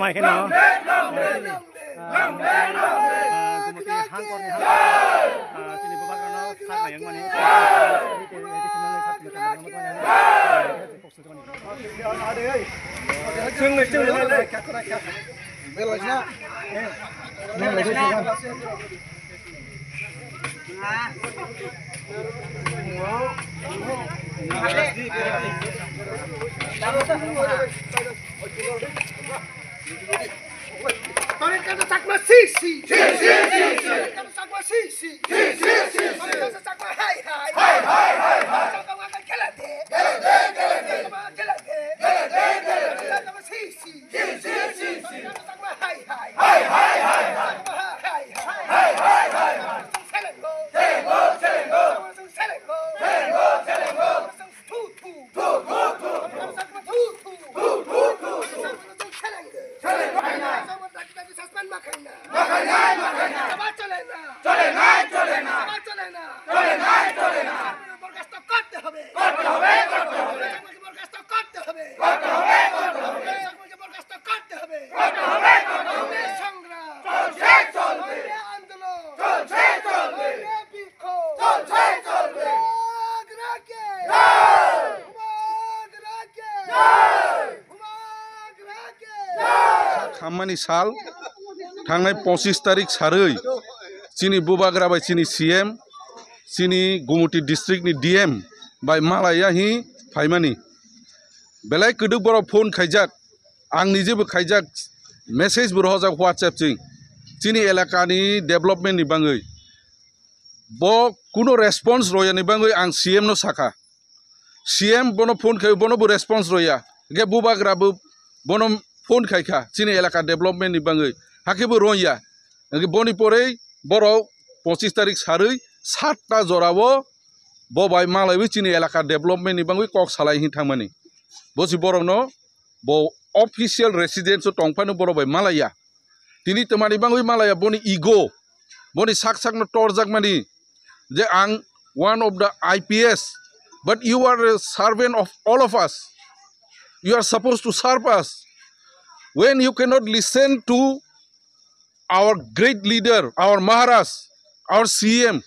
Makaina. Longle. खामानि साल थांनाय 25 तारिख सारै चिनी बुबाग्रा बाय चिनी सीएम चिनी गुमुटी डिस्ट्रिक्ट नि डीएम बाय मालाया ही फाइमानी बेलाय कदु बर फोन खाइजाक आं निजेबो खाइजाक मेसेज बो रहजाक व्हाट्सएप चिं चिनी इलाकानि डेभलपमेन्ट नि बाङै बो कुनो रेस्पॉन्स रया नि बाङै आं सीएम नो साखा सीएम बनो फोन खाइ बनो बो रेस्पॉन्स रया गे बुबाग्रा बो बनो फोन खाइखा चिनी इलाका डेभलपमेन्ट नि बाङै हाकेबो रया बनि परै बर 25 तारिख सारै 7टा जरावो बो बाय मालायबो चिनी इलाका डेभलपमेन्ट नि बाङै कक सालाय हि थांमानि बोसि बरनो बो ऑफिशियल रेसिडेंस टंफानो बर बाय मालाया तिनि तमानि बाङै मालाया बनि ईगो बनि साक साकनो टरजाक मानि जे आं one of the IPS but you are a servant of all of us you are supposed to serve us when you cannot listen to our great leader our Maharaj our CM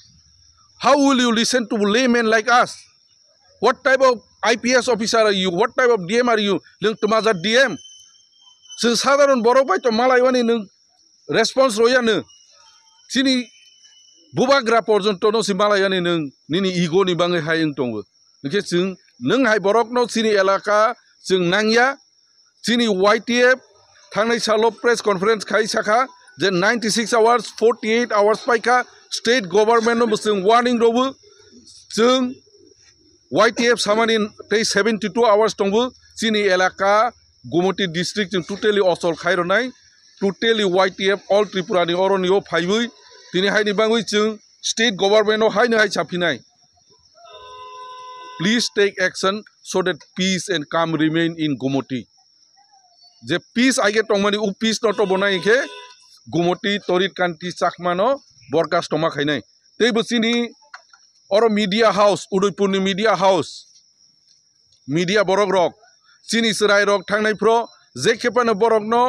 how will you listen to laymen like us what type of IPS officer are you what type of DM are you nung tumaja DM जों साधारन बर बायतो मालायवानि नों response रयानो चिनी बुबाग्रा पर्यन्त no सिमालायानि नों निनि ego नि बाङै हाय दंबो नोंखे जों नों हाय बरकनो चिनी इलाका जों नांया चिनी YTF थांनाय सालो प्रेस कॉन्फ्रेंस खाइ साखा जे 96 hours 48 hours पाइका स्टेट गवर्नमेंट नो जों वार्निंग रोबो जों YTF सामानि 72 hours दंबो चिनी इलाका Gumoti district जों totally असol खायरनाय totally YTF all Tripura ni oroniyo फाइबै दिनै हायनि बाङै जों state government आव हायनो हाय साफिनाय please take action so that peace and calm remain in Gumoti J peace आगे तंगमानि उ peace न तो बनाय के Gumoti torit kanti sakmano broadcast toma खायनाय तै बसिनि और media house उदयपुरनि media house media borok rok chini serai rok thangnai pro je khepano borok no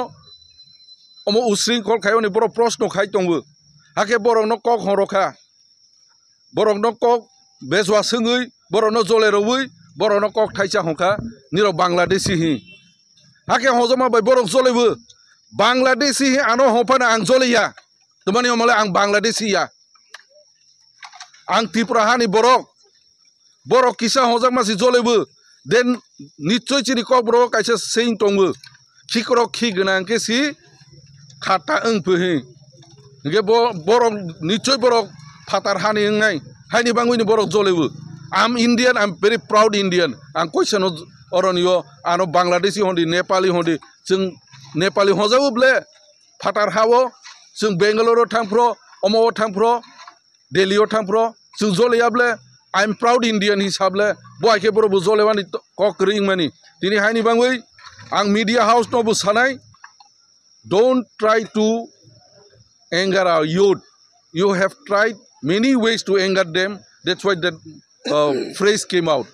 omo usring khol khayoni borok proshno khai tongbo hake borok no kok horoka borok no kok bezwa sengui borok no jole rowi borok no kok thaisa hongka niro bangladeshi hi hake hojoma bai borok jolebo bangladeshi hi ano hopana ang joleya tomani omale ang bangladeshi ya ang Tripura hani borok kisa hojak masi jolebo then nichoi chini kok borok kaisa sein tongbo khikrok khignang ke si khata engphi nge borok nichoi borok phatar hani ngai haini bangui ni borok jolebo I'm Indian, I'm very proud Indian ang question oroniyo ano Bangladeshi hondi Nepali hondi जों Nepali hojawo ble phatar hawo जों Bangalore thangpro omo thangpro Delhi thangpro जों joleya ble I'm proud Indian hisable boy ke boro bujolewani kokring mani tini haini bangui ang media house no busanai don't try to anger our youth you have tried many ways to anger them that's why that phrase came out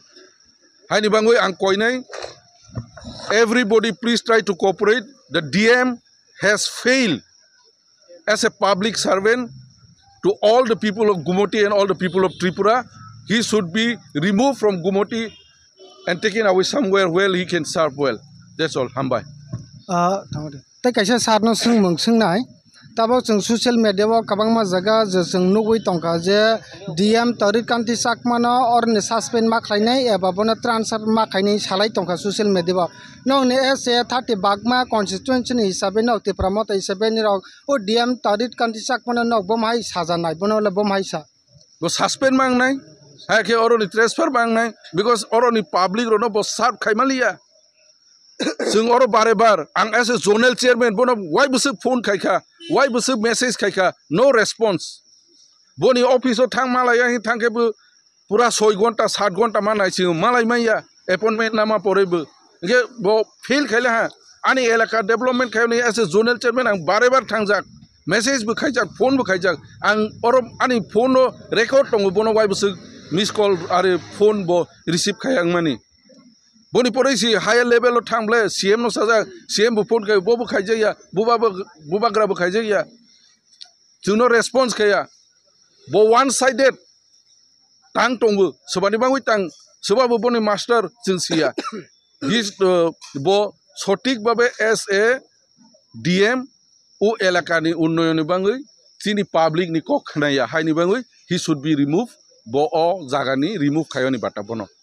haini bangui ang koinai everybody please try to cooperate the DM has failed as a public servant to all the people of Gumoti and all the people of Tripura. He should be removed from Gumoti and taken away somewhere where he can serve well. That's all. Hambai. Tay kaisa sarno sung mung sung nai. Tabo sung social media wa kabang ma jaga je sung nugui tongka je DM tarit kanti sakmana or ne suspend ma khlainai eba bona transfer ma khainai salai tongka social media wa no ne se 30 bagma constituency ni hisabe no te pramota hisabe ni rok o DM tarit kanti sakmana no bomhai sajanai bonola bomhai sa bo suspend mang nai ha ke oroni transfer mang nai because oroni public ro no bo serve khaimaliya जों और बारे बार आं S a zonal chairman बोनो वाइ बसो phone खायखा वाइ बसो message खायखा no response बोनी officio थांग मालाया हि थांकेबो पूरा 6 घंटा 7 घंटा मानायसि मालाय माया अपॉइंटमेंट नामा परेबो के बो फेल खायला हा आनि एलाका डेवलपमेंट खायनि एस ए जोनल चेयरमैन आं बारे बार थांजाक मेसेज बो खायजाक फोन बो खायजाक आं और आनि फोन रेकॉर्ड दङ बोनो वाइ बसो मिस कॉल आरो फोन बो रिसीव खायां मानि बोनी परेसि हायर लेवल थांब्ले सीएम नो साजा सीएम बो फोन खाय बो खायजया बुबाग्रा बो खायजया जोंनो रेस्पॉन्स खाया बो वन साइडेड तांग तंगबो सोबानि बांगै तांग सोबाबो बोनी मास्टर जोंसिया हिज बो सटिक बाबे एस ए डीएम ओ एलाकानि उन्नयननि बांगै तिनि पाब्लिक नि कखनाया हायनि बांगै ही शुड बी रिमूव बो अ जागानि रिमूव खायनि बाटा बनो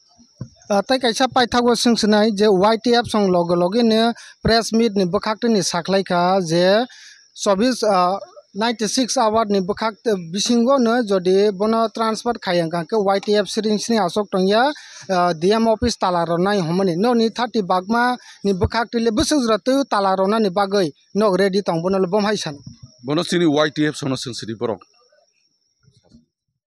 tay kaisa paithago sungsnai je YTF song logo ne press meet ni bkhakte ni saklaika je 96 hour ni bkhakte bisingo no jodi bono transfer khayang ke YTF siring sini asok tongya DM office talaro nai homani no ni 30 bagma ni bkhakte le busujratu talaro na ni bagai no ready tong bono bomhai san bono sini YTF sono sungsiri borok